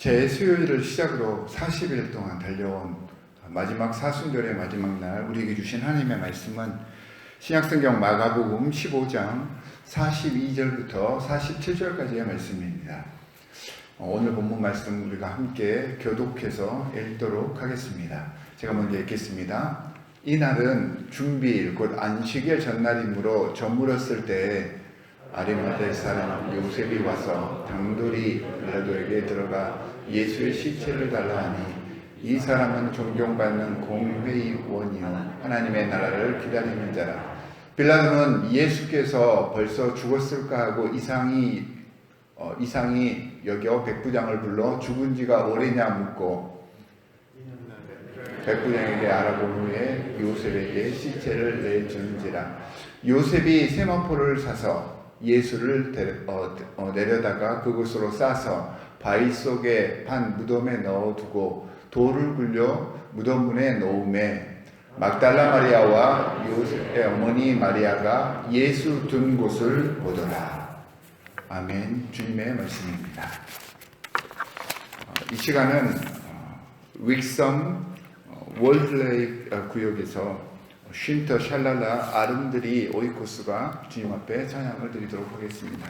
제 수요일을 시작으로 40일 동안 달려온 마지막 사순절의 마지막 날 우리에게 주신 하나님의 말씀은 신약성경 마가복음 15장 42절부터 47절까지의 말씀입니다. 오늘 본문 말씀 우리가 함께 교독해서 읽도록 하겠습니다. 제가 먼저 읽겠습니다. 이날은 준비일 곧 안식일 전날이므로 저물었을 때에 아리마대 사람 요셉이 와서 당돌이 빌라도에게 들어가 예수의 시체를 달라 하니 이 사람은 존경받는 공회의원이요 하나님의 나라를 기다리는 자라. 빌라도는 예수께서 벌써 죽었을까 하고 이상히 여겨 백부장을 불러 죽은 지가 오래냐 묻고 백부장에게 알아본 후에 요셉에게 시체를 내주는지라. 요셉이 세마포를 사서 예수를 내려다가 그곳으로 싸서 바위 속에 판 무덤에 넣어두고 돌을 굴려 무덤 문에 놓음에 막달라 마리아와 요셉의 어머니 마리아가 예수 둔 곳을 보더라. 아멘. 주님의 말씀입니다. 이 시간은 윅섬 월드레이 구역에서 쉰터 샬랄라 아름드리 오이코스가 주님 앞에 찬양을 드리도록 하겠습니다.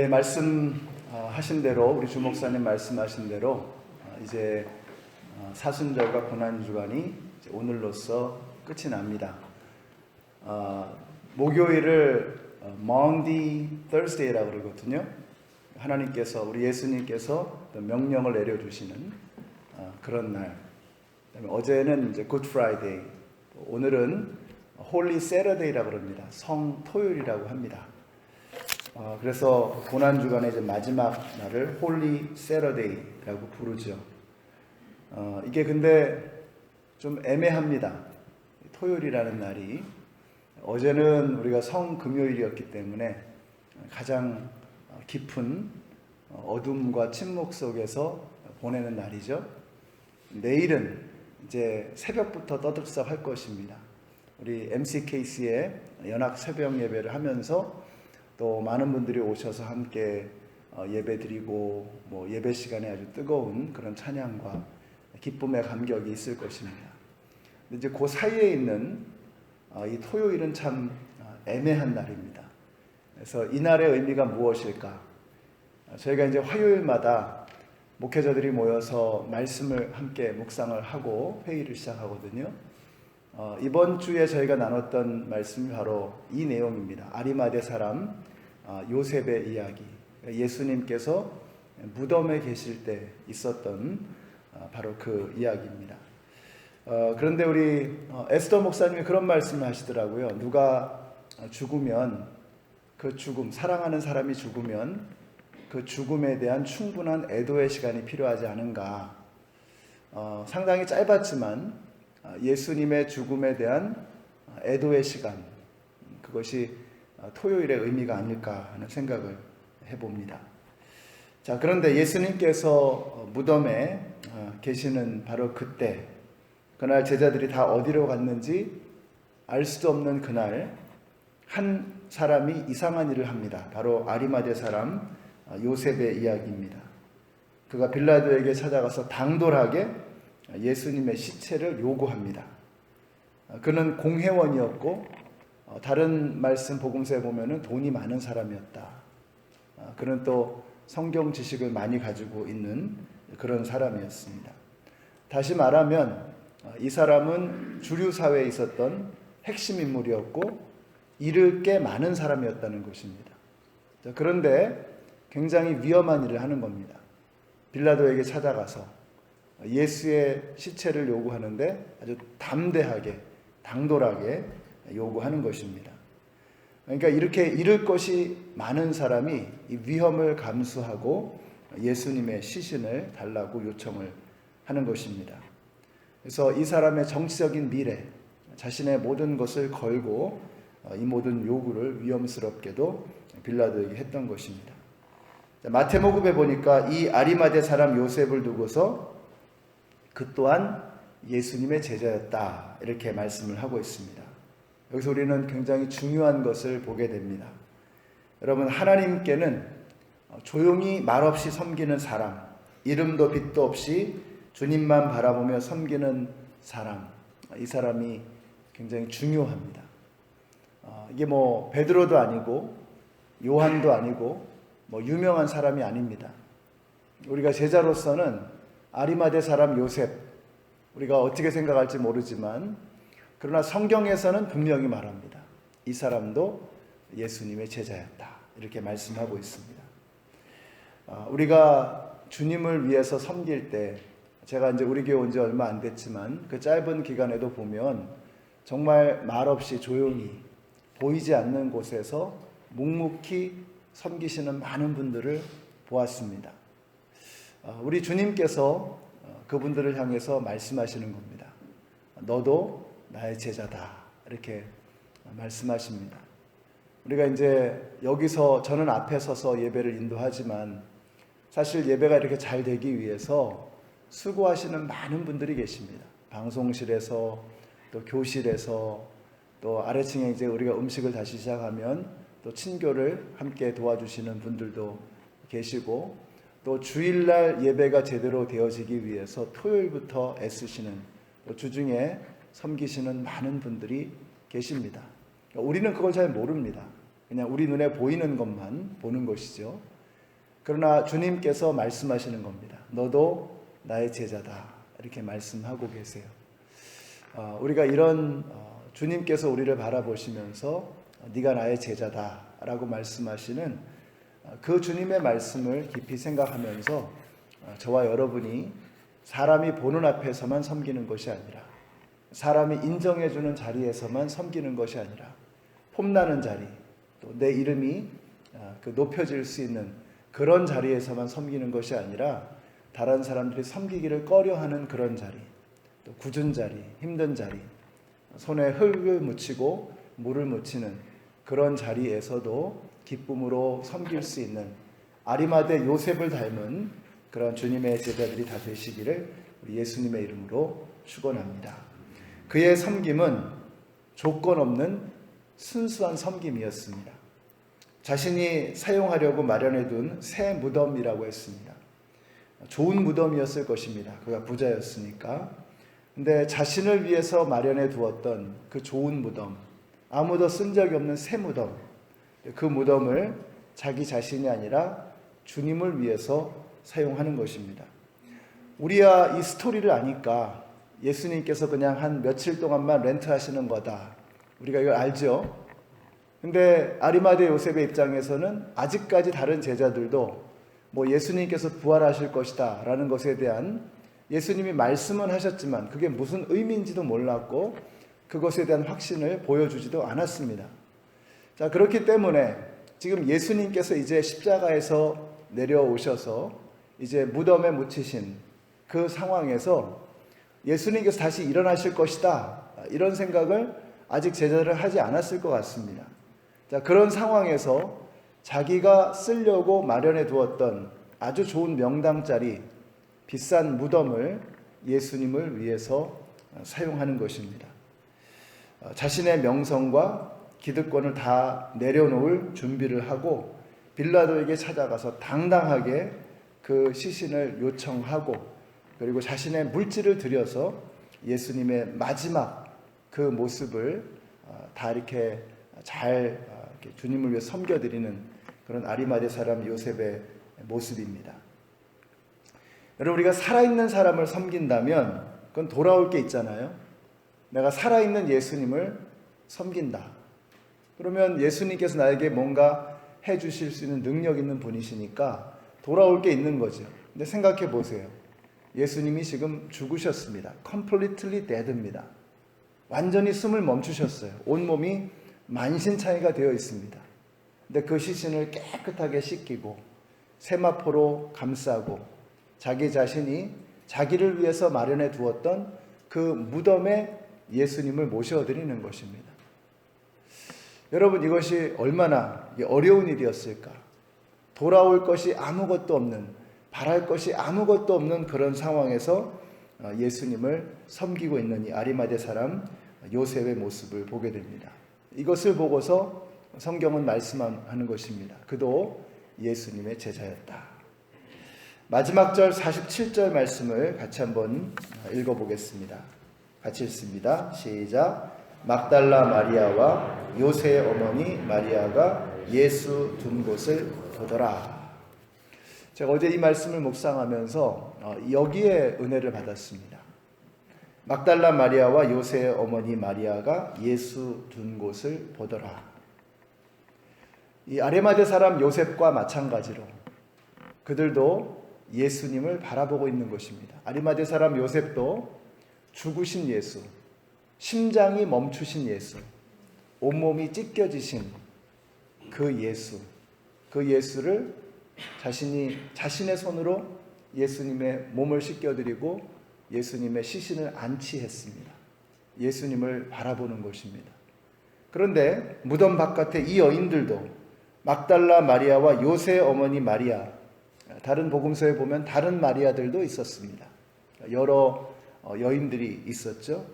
말씀하신 대로 우리 주 목사님 말씀하신 대로 이제 사순절과 고난주간이 오늘로써 끝이 납니다. 목요일을 Maundy Thursday라고 그러거든요. 하나님께서 우리 예수님께서 명령을 내려주시는 그런 날. 어제는 이제 굿 프라이데이, 오늘은 홀리 세러데이라고 그럽니다. 성 토요일이라고 합니다. 그래서 고난 주간의 이제 마지막 날을 홀리 세러데이라고 부르죠. 이게 근데 좀 애매합니다. 토요일이라는 날이 어제는 우리가 성금요일이었기 때문에 가장 깊은 어둠과 침묵 속에서 보내는 날이죠. 내일은 이제 새벽부터 떠들썩할 것입니다. 우리 MCKC의 연합 새벽 예배를 하면서 또 많은 분들이 오셔서 함께 예배드리고 뭐 예배 시간에 아주 뜨거운 그런 찬양과 기쁨의 감격이 있을 것입니다. 근데 이제 그 사이에 있는 이 토요일은 참 애매한 날입니다. 그래서 이 날의 의미가 무엇일까? 저희가 이제 화요일마다 목회자들이 모여서 말씀을 함께 묵상을 하고 회의를 시작하거든요. 이번 주에 저희가 나눴던 말씀이 바로 이 내용입니다. 아리마대 사람 요셉의 이야기. 예수님께서 무덤에 계실 때 있었던 바로 그 이야기입니다. 그런데 우리 에스더 목사님이 그런 말씀을 하시더라고요. 누가 죽으면 그 죽음, 사랑하는 사람이 죽으면 그 죽음에 대한 충분한 애도의 시간이 필요하지 않은가. 상당히 짧았지만 예수님의 죽음에 대한 애도의 시간, 그것이 토요일의 의미가 아닐까 하는 생각을 해봅니다. 자, 그런데 예수님께서 무덤에 계시는 바로 그때, 그날 제자들이 다 어디로 갔는지 알 수도 없는 그날, 한 사람이 이상한 일을 합니다. 바로 아리마대 사람 요셉의 이야기입니다. 그가 빌라도에게 찾아가서 당돌하게 예수님의 시체를 요구합니다. 그는 공회원이었고 다른 말씀 복음서에 보면은 돈이 많은 사람이었다. 그는 또 성경 지식을 많이 가지고 있는 그런 사람이었습니다. 다시 말하면 이 사람은 주류 사회에 있었던 핵심 인물이었고 잃을 게 많은 사람이었다는 것입니다. 그런데 굉장히 위험한 일을 하는 겁니다. 빌라도에게 찾아가서 예수의 시체를 요구하는데 아주 담대하게, 당돌하게 요구하는 것입니다. 그러니까 이렇게 잃을 것이 많은 사람이 이 위험을 감수하고 예수님의 시신을 달라고 요청을 하는 것입니다. 그래서 이 사람의 정치적인 미래, 자신의 모든 것을 걸고 이 모든 요구를 위험스럽게도 빌라도에게 했던 것입니다. 마태복음에 보니까 이 아리마대 사람 요셉을 두고서 그 또한 예수님의 제자였다, 이렇게 말씀을 하고 있습니다. 여기서 우리는 굉장히 중요한 것을 보게 됩니다. 여러분, 하나님께는 조용히 말없이 섬기는 사람, 이름도 빛도 없이 주님만 바라보며 섬기는 사람, 이 사람이 굉장히 중요합니다. 이게 뭐 베드로도 아니고 요한도 아니고 뭐 유명한 사람이 아닙니다. 우리가 제자로서는 아리마대 사람 요셉, 우리가 어떻게 생각할지 모르지만 그러나 성경에서는 분명히 말합니다. 이 사람도 예수님의 제자였다, 이렇게 말씀하고 있습니다. 우리가 주님을 위해서 섬길 때, 제가 이제 우리 교회 온 지 얼마 안 됐지만 그 짧은 기간에도 보면 정말 말없이 조용히 보이지 않는 곳에서 묵묵히 섬기시는 많은 분들을 보았습니다. 우리 주님께서 그분들을 향해서 말씀하시는 겁니다. 너도 나의 제자다, 이렇게 말씀하십니다. 우리가 이제 여기서 저는 앞에 서서 예배를 인도하지만 사실 예배가 이렇게 잘 되기 위해서 수고하시는 많은 분들이 계십니다. 방송실에서 또 교실에서 또 아래층에 이제 우리가 음식을 다시 시작하면 또 친교를 함께 도와주시는 분들도 계시고, 또 주일날 예배가 제대로 되어지기 위해서 토요일부터 애쓰시는, 또 주중에 섬기시는 많은 분들이 계십니다. 우리는 그걸 잘 모릅니다. 그냥 우리 눈에 보이는 것만 보는 것이죠. 그러나 주님께서 말씀하시는 겁니다. 너도 나의 제자다, 이렇게 말씀하고 계세요. 우리가 이런 주님께서 우리를 바라보시면서 네가 나의 제자다 라고 말씀하시는 그 주님의 말씀을 깊이 생각하면서 저와 여러분이 사람이 보는 앞에서만 섬기는 것이 아니라, 사람이 인정해주는 자리에서만 섬기는 것이 아니라, 폼나는 자리, 또 내 이름이 높여질 수 있는 그런 자리에서만 섬기는 것이 아니라, 다른 사람들이 섬기기를 꺼려하는 그런 자리, 또 굳은 자리, 힘든 자리, 손에 흙을 묻히고 물을 묻히는 그런 자리에서도 기쁨으로 섬길 수 있는 아리마대 요셉을 닮은 그런 주님의 제자들이 다 되시기를 우리 예수님의 이름으로 축원합니다. 그의 섬김은 조건 없는 순수한 섬김이었습니다. 자신이 사용하려고 마련해둔 새 무덤이라고 했습니다. 좋은 무덤이었을 것입니다. 그가 부자였으니까. 근데 자신을 위해서 마련해 두었던 그 좋은 무덤, 아무도 쓴 적이 없는 새 무덤, 그 무덤을 자기 자신이 아니라 주님을 위해서 사용하는 것입니다. 우리야 이 스토리를 아니까 예수님께서 그냥 한 며칠 동안만 렌트하시는 거다, 우리가 이걸 알죠. 근데 아리마대 요셉의 입장에서는 아직까지 다른 제자들도 예수님께서 부활하실 것이다 라는 것에 대한, 예수님이 말씀은 하셨지만 그게 무슨 의미인지도 몰랐고 그것에 대한 확신을 보여주지도 않았습니다. 자, 그렇기 때문에 지금 예수님께서 이제 십자가에서 내려오셔서 이제 무덤에 묻히신 그 상황에서 예수님께서 다시 일어나실 것이다, 이런 생각을 아직 제자들은 하지 않았을 것 같습니다. 자, 그런 상황에서 자기가 쓰려고 마련해 두었던 아주 좋은 명당짜리 비싼 무덤을 예수님을 위해서 사용하는 것입니다. 자신의 명성과 기득권을 다 내려놓을 준비를 하고 빌라도에게 찾아가서 당당하게 그 시신을 요청하고, 그리고 자신의 물질을 들여서 예수님의 마지막 그 모습을 다 이렇게 잘 주님을 위해 섬겨드리는 그런 아리마대 사람 요셉의 모습입니다. 여러분, 우리가 살아있는 사람을 섬긴다면 그건 돌아올 게 있잖아요. 내가 살아있는 예수님을 섬긴다. 그러면 예수님께서 나에게 뭔가 해주실 수 있는 능력 있는 분이시니까 돌아올 게 있는 거죠. 근데 생각해 보세요. 예수님이 지금 죽으셨습니다. completely dead입니다. 완전히 숨을 멈추셨어요. 온몸이 만신창이가 되어 있습니다. 근데 그 시신을 깨끗하게 씻기고 세마포로 감싸고 자기 자신이 자기를 위해서 마련해 두었던 그 무덤에 예수님을 모셔드리는 것입니다. 여러분, 이것이 얼마나 어려운 일이었을까? 돌아올 것이 아무것도 없는, 바랄 것이 아무것도 없는 그런 상황에서 예수님을 섬기고 있는 이 아리마대 사람 요셉의 모습을 보게 됩니다. 이것을 보고서 성경은 말씀하는 것입니다. 그도 예수님의 제자였다. 마지막 절 47절 말씀을 같이 한번 읽어보겠습니다. 같이 읽습니다. 시작. 막달라 마리아와 요새의 어머니 마리아가 예수 둔 곳을 보더라. 제가 어제 이 말씀을 묵상하면서 여기에 은혜를 받았습니다. 막달라 마리아와 요새의 어머니 마리아가 예수 둔 곳을 보더라. 이 아리마대 사람 요셉과 마찬가지로 그들도 예수님을 바라보고 있는 것입니다. 아리마대 사람 요셉도 죽으신 예수, 심장이 멈추신 예수, 온몸이 찢겨지신 그 예수, 그 예수를 자신의 손으로 예수님의 몸을 씻겨드리고 예수님의 시신을 안치했습니다. 예수님을 바라보는 것입니다. 그런데 무덤 바깥에 이 여인들도 막달라 마리아와 요새의 어머니 마리아, 다른 복음서에 보면 다른 마리아들도 있었습니다. 여러 여인들이 있었죠.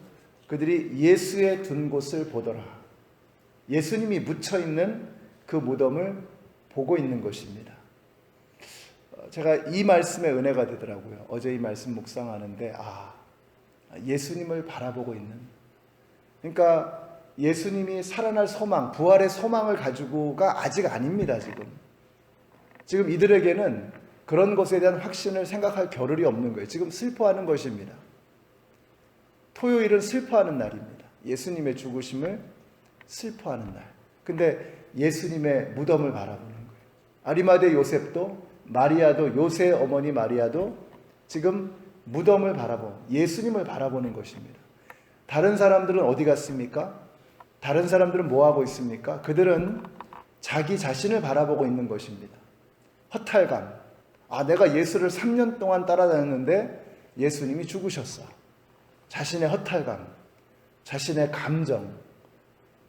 그들이 예수의 둔 곳을 보더라. 예수님이 묻혀있는 그 무덤을 보고 있는 것입니다. 제가 이 말씀에 은혜가 되더라고요. 어제 이 말씀 묵상하는데 예수님을 바라보고 있는, 그러니까 예수님이 살아날 소망, 부활의 소망을 가지고가 아직 아닙니다. 지금 이들에게는 그런 것에 대한 확신을 생각할 겨를이 없는 거예요. 지금 슬퍼하는 것입니다. 토요일은 슬퍼하는 날입니다. 예수님의 죽으심을 슬퍼하는 날. 근데 예수님의 무덤을 바라보는 거예요. 아리마대 요셉도, 마리아도, 요새의 어머니 마리아도 지금 무덤을 예수님을 바라보는 것입니다. 다른 사람들은 어디 갔습니까? 다른 사람들은 뭐 하고 있습니까? 그들은 자기 자신을 바라보고 있는 것입니다. 허탈감. 내가 예수를 3년 동안 따라다녔는데 예수님이 죽으셨어. 자신의 허탈감, 자신의 감정.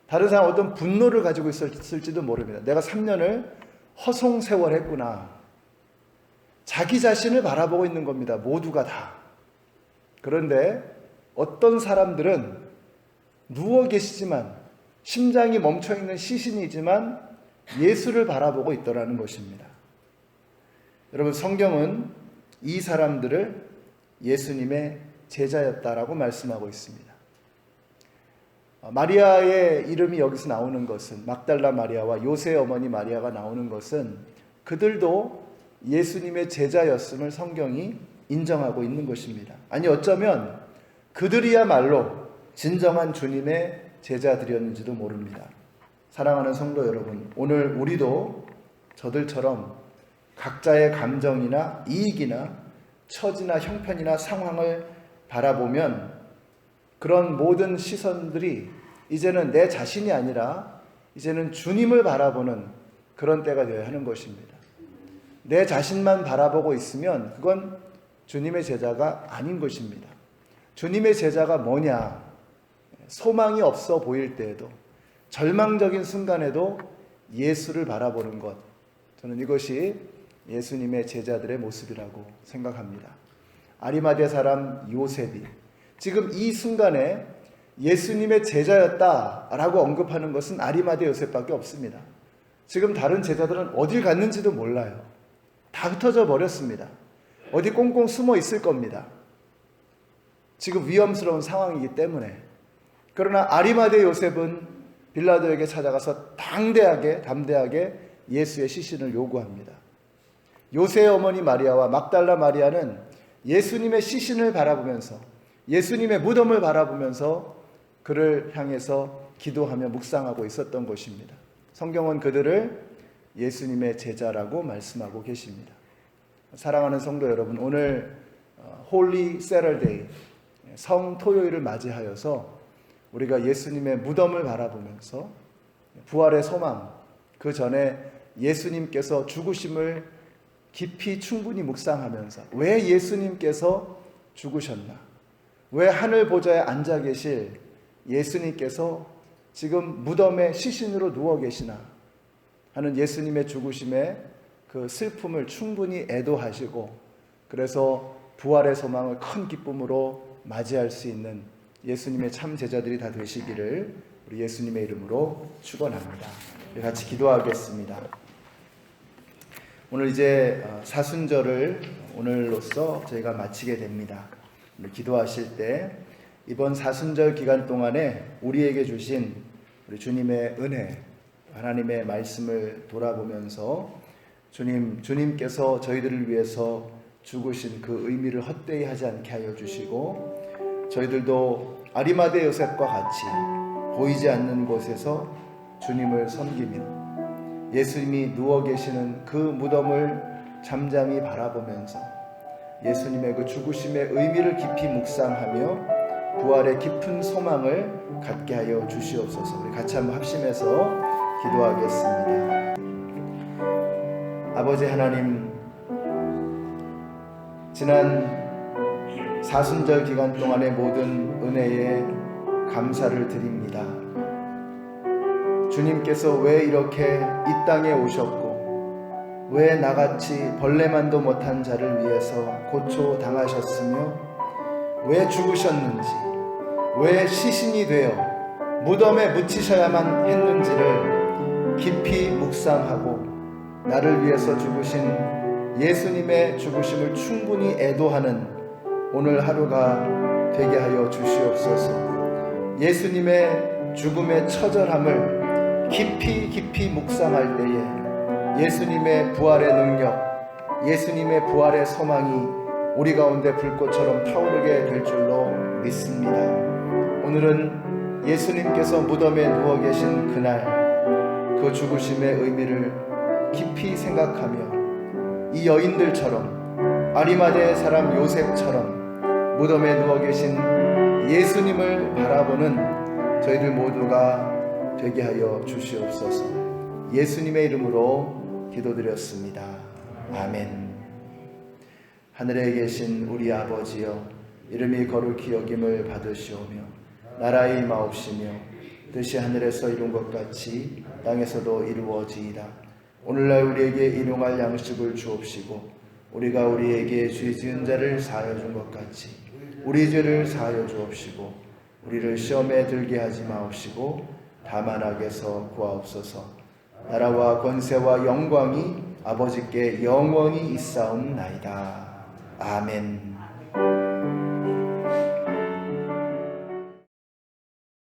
다른 사람 어떤 분노를 가지고 있을지도 모릅니다. 내가 3년을 허송세월했구나. 자기 자신을 바라보고 있는 겁니다. 모두가 다. 그런데 어떤 사람들은 누워 계시지만 심장이 멈춰있는 시신이지만 예수를 바라보고 있더라는 것입니다. 여러분, 성경은 이 사람들을 예수님의 제자였다라고 말씀하고 있습니다. 마리아의 이름이 여기서 나오는 것은, 막달라 마리아와 요새의 어머니 마리아가 나오는 것은 그들도 예수님의 제자였음을 성경이 인정하고 있는 것입니다. 아니, 어쩌면 그들이야말로 진정한 주님의 제자들이었는지도 모릅니다. 사랑하는 성도 여러분, 오늘 우리도 저들처럼 각자의 감정이나 이익이나 처지나 형편이나 상황을 바라보면 그런 모든 시선들이 이제는 내 자신이 아니라 이제는 주님을 바라보는 그런 때가 되어야 하는 것입니다. 내 자신만 바라보고 있으면 그건 주님의 제자가 아닌 것입니다. 주님의 제자가 뭐냐? 소망이 없어 보일 때에도, 절망적인 순간에도 예수를 바라보는 것. 저는 이것이 예수님의 제자들의 모습이라고 생각합니다. 아리마대 사람 요셉이 지금 이 순간에 예수님의 제자였다라고 언급하는 것은 아리마대 요셉밖에 없습니다. 지금 다른 제자들은 어딜 갔는지도 몰라요. 다 흩어져 버렸습니다. 어디 꽁꽁 숨어 있을 겁니다. 지금 위험스러운 상황이기 때문에. 그러나 아리마대 요셉은 빌라도에게 찾아가서 담대하게 예수의 시신을 요구합니다. 요새의 어머니 마리아와 막달라 마리아는 예수님의 시신을 바라보면서, 예수님의 무덤을 바라보면서 그를 향해서 기도하며 묵상하고 있었던 것입니다. 성경은 그들을 예수님의 제자라고 말씀하고 계십니다. 사랑하는 성도 여러분, 오늘 홀리 세러데이, 성토요일을 맞이하여서 우리가 예수님의 무덤을 바라보면서 부활의 소망, 그 전에 예수님께서 죽으심을 깊이 충분히 묵상하면서 왜 예수님께서 죽으셨나? 왜 하늘 보좌에 앉아 계실 예수님께서 지금 무덤에 시신으로 누워 계시나? 하는 예수님의 죽으심의 그 슬픔을 충분히 애도하시고, 그래서 부활의 소망을 큰 기쁨으로 맞이할 수 있는 예수님의 참 제자들이 다 되시기를 우리 예수님의 이름으로 축원합니다. 우리 같이 기도하겠습니다. 오늘 이제 사순절을 오늘로써 저희가 마치게 됩니다. 오늘 기도하실 때 이번 사순절 기간 동안에 우리에게 주신 우리 주님의 은혜, 하나님의 말씀을 돌아보면서 주님께서 저희들을 위해서 죽으신 그 의미를 헛되이 하지 않게 하여 주시고, 저희들도 아리마대 요셉과 같이 보이지 않는 곳에서 주님을 섬기며 예수님이 누워 계시는 그 무덤을 잠잠히 바라보면서 예수님의 그 죽으심의 의미를 깊이 묵상하며 부활의 깊은 소망을 갖게 하여 주시옵소서. 우리 같이 한번 합심해서 기도하겠습니다. 아버지 하나님, 지난 사순절 기간 동안의 모든 은혜에 감사를 드립니다. 주님께서 왜 이렇게 이 땅에 오셨고, 왜 나같이 벌레만도 못한 자를 위해서 고초당하셨으며, 왜 죽으셨는지, 왜 시신이 되어 무덤에 묻히셔야만 했는지를 깊이 묵상하고, 나를 위해서 죽으신 예수님의 죽으심을 충분히 애도하는 오늘 하루가 되게 하여 주시옵소서. 예수님의 죽음의 처절함을 깊이 묵상할 때에 예수님의 부활의 능력, 예수님의 부활의 소망이 우리 가운데 불꽃처럼 타오르게 될 줄로 믿습니다. 오늘은 예수님께서 무덤에 누워 계신 그날, 그 죽으심의 의미를 깊이 생각하며 이 여인들처럼, 아리마대 사람 요셉처럼 무덤에 누워 계신 예수님을 바라보는 저희들 모두가 되게 하여 주시옵소서. 예수님의 이름으로 기도드렸습니다. 아멘. 하늘에 계신 우리 아버지여, 이름이 거룩히 여김을 받으시오며 나라의 임하옵시며 뜻이 하늘에서 이룬 것 같이 땅에서도 이루어지이다. 오늘날 우리에게 일용할 양식을 주옵시고 우리가 우리에게 죄 지은 자를 사하여 준 것 같이 우리 죄를 사하여 주옵시고 우리를 시험에 들게 하지 마옵시고 다만 악에서 구하옵소서. 나라와 권세와 영광이 아버지께 영원히 있사옵나이다. 아멘.